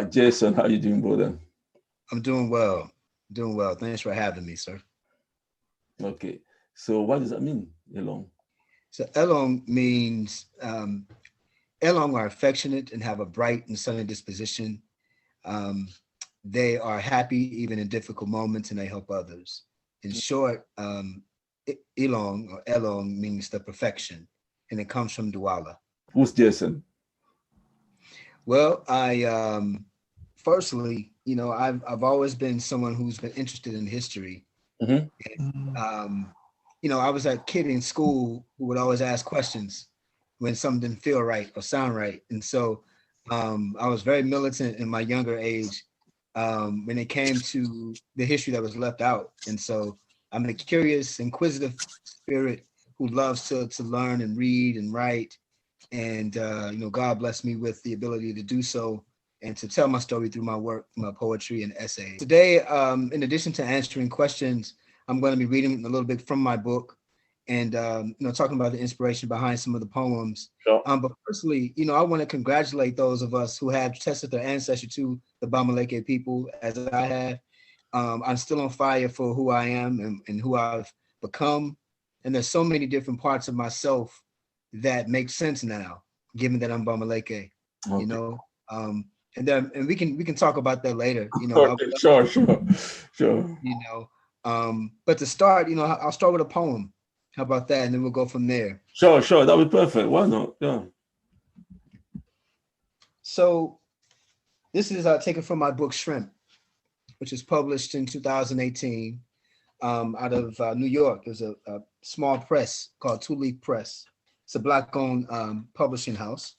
Jason, how you doing, brother? I'm doing well. Doing well. Thanks for having me, sir. Okay. So what does that mean, Elong? So Elong means Elong are affectionate and have a bright and sunny disposition. Um, they are happy even in difficult moments and they help others. In short, Elong or Elong means the perfection and it comes from Douala. Who's Jason? Well, I firstly, I've always been someone who's been interested in history. Mm-hmm. Um, I was a kid in school who would always ask questions when something didn't feel right or sound right. And so I was very militant in my younger age when it came to the history that was left out. And so I'm a curious, inquisitive spirit who loves to learn and read and write. And, God blessed me with the ability to do so and to tell my story through my work, my poetry and essays. Today, in addition to answering questions, I'm going to be reading a little bit from my book and, talking about the inspiration behind some of the poems. Sure. But firstly, I want to congratulate those of us who have tested their ancestry to the Bamileke people as I have. I'm still on fire for who I am and who I've become. And there's so many different parts of myself that make sense now, given that I'm Bamileke, Okay. And we can talk about that later, Okay, sure. But to start, I'll start with a poem. How about that? And then we'll go from there. Sure. That'll be perfect. Why not? Yeah. So this is taken from my book Shrimp, which was published in 2018 out of New York. There's a small press called Two Leaf Press. It's a Black-owned publishing house.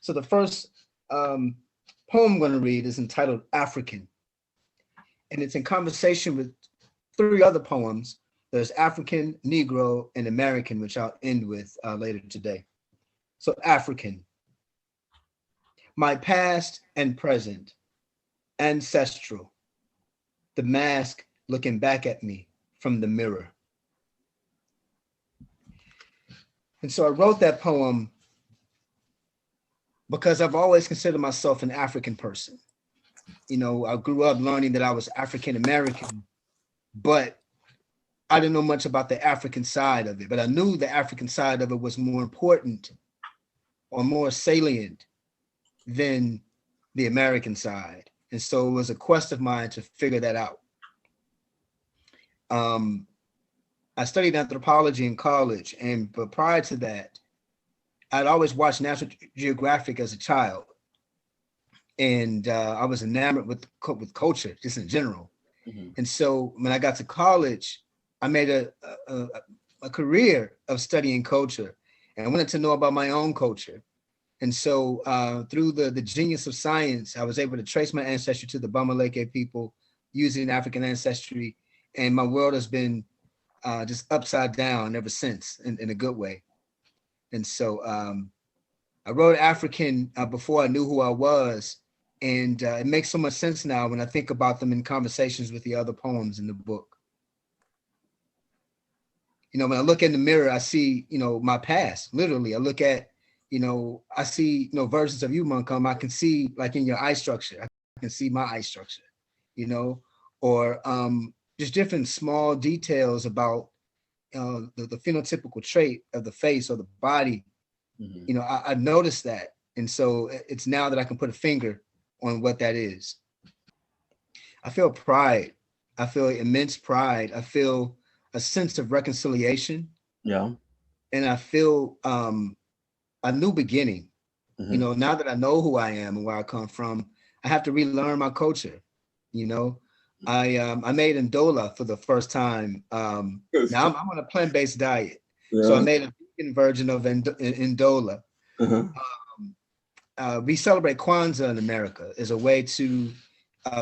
So the first poem I'm going to read is entitled African. And it's in conversation with three other poems. There's African, Negro, and American, which I'll end with later today. So African. My past and present, ancestral. The mask looking back at me from the mirror. And so I wrote that poem because I've always considered myself an African person. I grew up learning that I was African American, but I didn't know much about the African side of it. But I knew the African side of it was more important or more salient than the American side. And so it was a quest of mine to figure that out. I studied anthropology in college, but prior to that, I'd always watched National Geographic as a child, and I was enamored with culture just in general. Mm-hmm. And so when I got to college, I made a career of studying culture, and I wanted to know about my own culture. And so through the genius of science, I was able to trace my ancestry to the Bamileke people using African ancestry, and my world has been just upside down ever since in a good way. And so I wrote African before I knew who I was. And it makes so much sense now when I think about them in conversations with the other poems in the book. When I look in the mirror, I see, my past, literally. I look at, I see, versions of you, Montcalm. I can see like in your eye structure. I can see my eye structure, or just different small details about the phenotypical trait of the face or the body. Mm-hmm. I noticed that. And so it's now that I can put a finger on what that is. I feel pride. I feel immense pride. I feel a sense of reconciliation. Yeah. And I feel a new beginning. Mm-hmm. Now that I know who I am and where I come from, I have to relearn my culture. I made Ndola for the first time. Now I'm on a plant-based diet. Yeah. So I made a vegan version of Ndola. Uh-huh. We celebrate Kwanzaa in America as a way to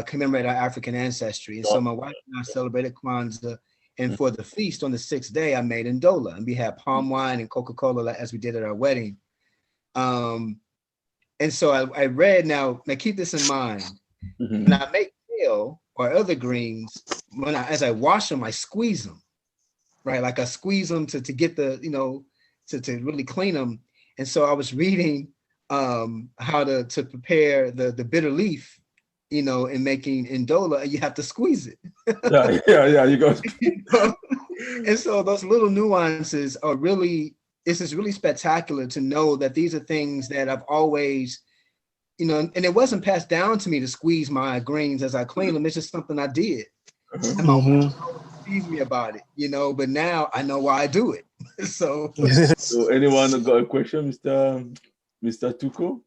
commemorate our African ancestry. And so my wife and I celebrated Kwanzaa. And for the feast on the 6th day, I made Ndola. And we had palm wine and Coca-Cola as we did at our wedding. And so I read, now keep this in mind. Mm-hmm. When I make kale or other greens, as I wash them, I squeeze them, right? Like I squeeze them to get the, to really clean them. And so I was reading how to prepare the bitter leaf, you know, in making indola, and you have to squeeze it. Yeah. You got. You know? And so those little nuances are really, it's just really spectacular to know that these are things that I've always, you know, and it wasn't passed down to me to squeeze my greens as I clean them. It's just something I did. And my wife always teased me about it, you know, but now I know why I do it. So So anyone got a question, Mr. Tuko?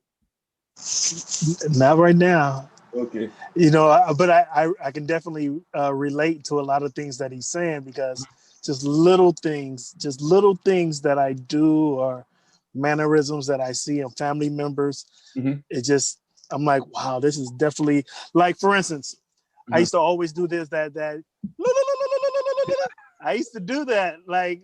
Not right now. Okay. You know, but I can definitely relate to a lot of things that he's saying, because just little things that I do, or mannerisms that I see in family members, it just, I'm like, wow, this is definitely, like, for instance, I used to always do this, that I used to do that. Like,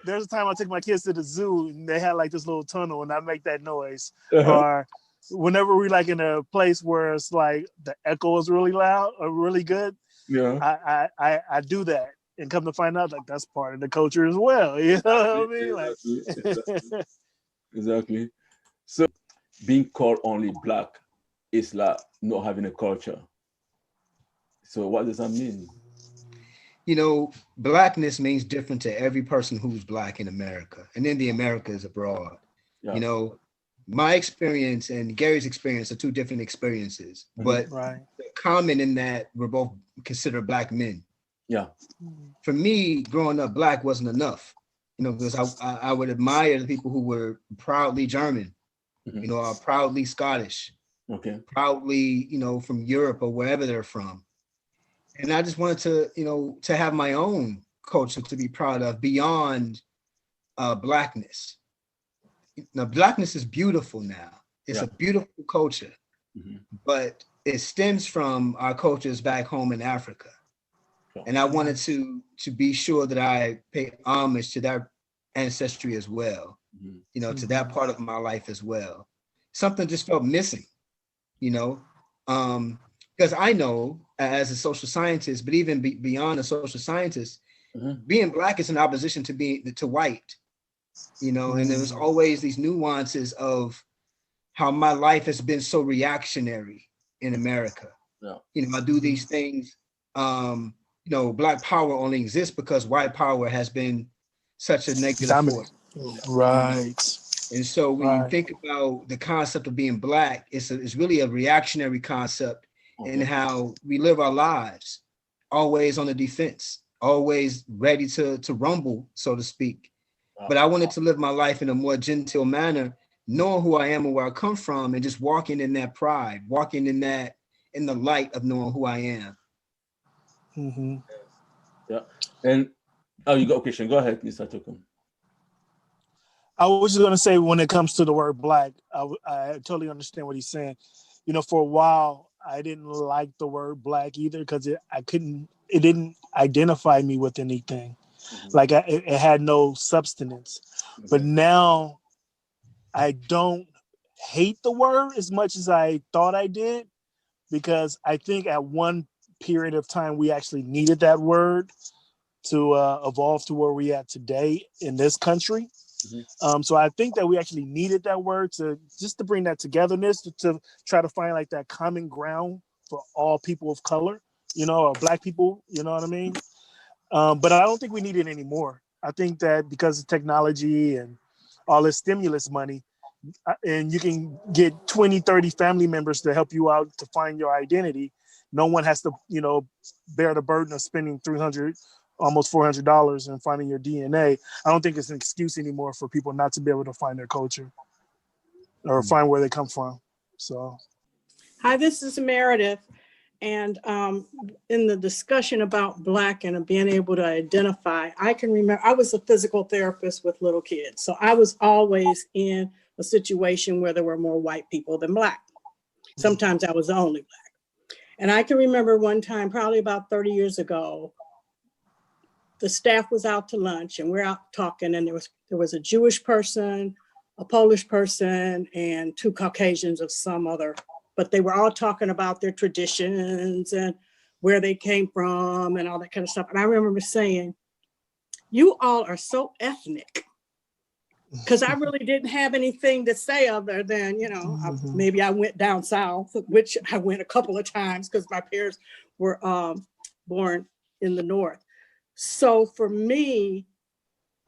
there's a time I took my kids to the zoo and they had like this little tunnel, and I make that noise. Or whenever we like in a place where it's like the echo is really loud or really good, I do that, and come to find out, like, that's part of the culture as well. You know what I mean? Exactly. So being called only black is like not having a culture. So what does that mean? you know, blackness means different to every person who's black in America, and in the Americas abroad. Yeah. You know, my experience and Gary's experience are two different experiences, but common in that we're both considered black men. Yeah. For me, growing up black wasn't enough, you know, because I would admire the people who were proudly German, you know, or proudly Scottish, proudly, you know, from Europe or wherever they're from. And I just wanted to, you know, to have my own culture to be proud of beyond blackness. Now, blackness is beautiful now. It's a beautiful culture, but it stems from our cultures back home in Africa. And I wanted to be sure that I pay homage to that ancestry as well, you know, to that part of my life as well. Something just felt missing, you know, because I know as a social scientist, but even beyond a social scientist, being black is in opposition to white, you know, and there was always these nuances of how my life has been so reactionary in America. You know, I do these things, you know, black power only exists because white power has been such a negative force. Right. And so when you think about the concept of being black, it's really a reactionary concept in how we live our lives, always on the defense, always ready to rumble, so to speak. But I wanted to live my life in a more genteel manner, knowing who I am and where I come from, and just walking in that pride, walking in the light of knowing who I am. Yeah. And you got a question. Go ahead, Mr. Tokum. I was just going to say, when it comes to the word black, I totally understand what he's saying. You know, for a while, I didn't like the word black either, because it didn't identify me with anything. Like, it had no substance. But now I don't hate the word as much as I thought I did, because I think at one period of time we actually needed that word to evolve to where we at today in this country. So I think that we actually needed that word to bring that togetherness, to try to find like that common ground for all people of color, you know, or black people, you know what I mean? But I don't think we need it anymore. I think that because of technology and all this stimulus money, and you can get 20, 30 family members to help you out to find your identity. No one has to, you know, bear the burden of spending $300, almost $400 and finding your DNA. I don't think it's an excuse anymore for people not to be able to find their culture or find where they come from. So. Hi, this is Meredith. And in the discussion about Black and being able to identify, I can remember I was a physical therapist with little kids. So I was always in a situation where there were more white people than Black. Sometimes I was the only Black. And I can remember one time, probably about 30 years ago, the staff was out to lunch and we're out talking, and there was a Jewish person, a Polish person, and two Caucasians of some other, but they were all talking about their traditions and where they came from and all that kind of stuff. And I remember saying, you all are so ethnic. because I really didn't have anything to say other than, you know, maybe I went down south, which I went a couple of times because my parents were born in the north. So for me,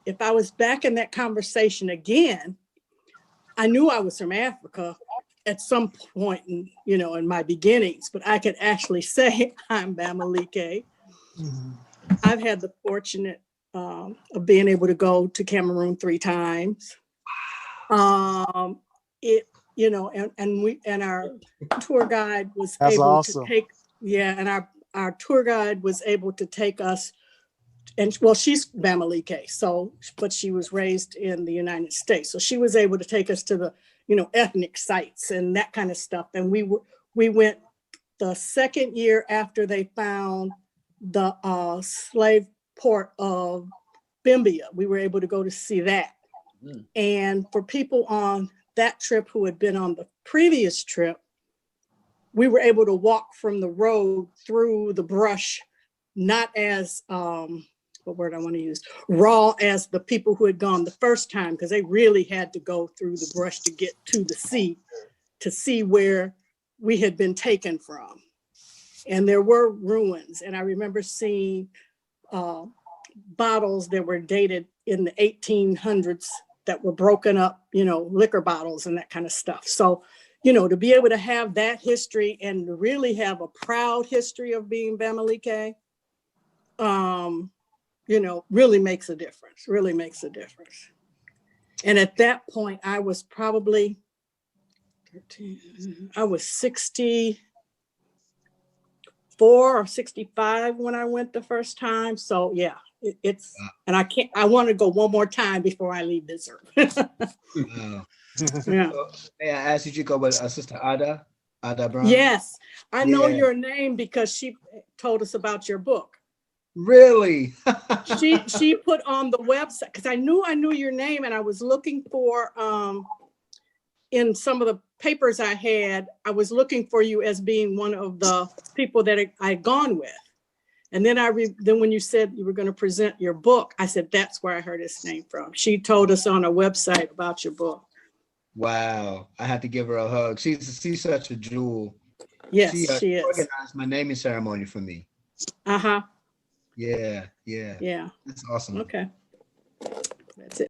if I was back in that conversation again, I knew I was from Africa at some point in, you know, in my beginnings, but I could actually say I'm Bamileke. I've had the fortunate of being able to go to Cameroon 3 times. It, you know, and our tour guide was That's able awesome. to take, yeah, and our tour guide was able to take us, and well, she's Bamileke, so, but she was raised in the United States. So she was able to take us to the, you know, ethnic sites and that kind of stuff. And we went the second year after they found the slave port of Bimbia. We were able to go to see that. And for people on that trip who had been on the previous trip, we were able to walk from the road through the brush, not as, what word I want to use, raw as the people who had gone the first time, because they really had to go through the brush to get to the sea, to see where we had been taken from. And there were ruins. And I remember seeing bottles that were dated in the 1800s that were broken up, you know, liquor bottles and that kind of stuff. So, you know, to be able to have that history and to really have a proud history of being Bamileke, you know, really makes a difference, really makes a difference. And at that point, I was probably 13, I was 64 or 65 when I went the first time. So yeah, it's, and I want to go one more time before I leave this earth. Wow. Yeah. So, may I ask, did you go with Sister Ada Brown? Yes, I know Yeah. your name because she told us about your book. Really? She put on the website, because I knew your name, and I was looking for in some of the papers I had, I was looking for you as being one of the people that I'd gone with. And then then when you said you were going to present your book, I said, that's where I heard his name from. She told us on a website about your book. Wow. I had to give her a hug. She's such a jewel. Yes, She is. organized my naming ceremony for me. Uh-huh. Yeah. Yeah. That's awesome. Okay.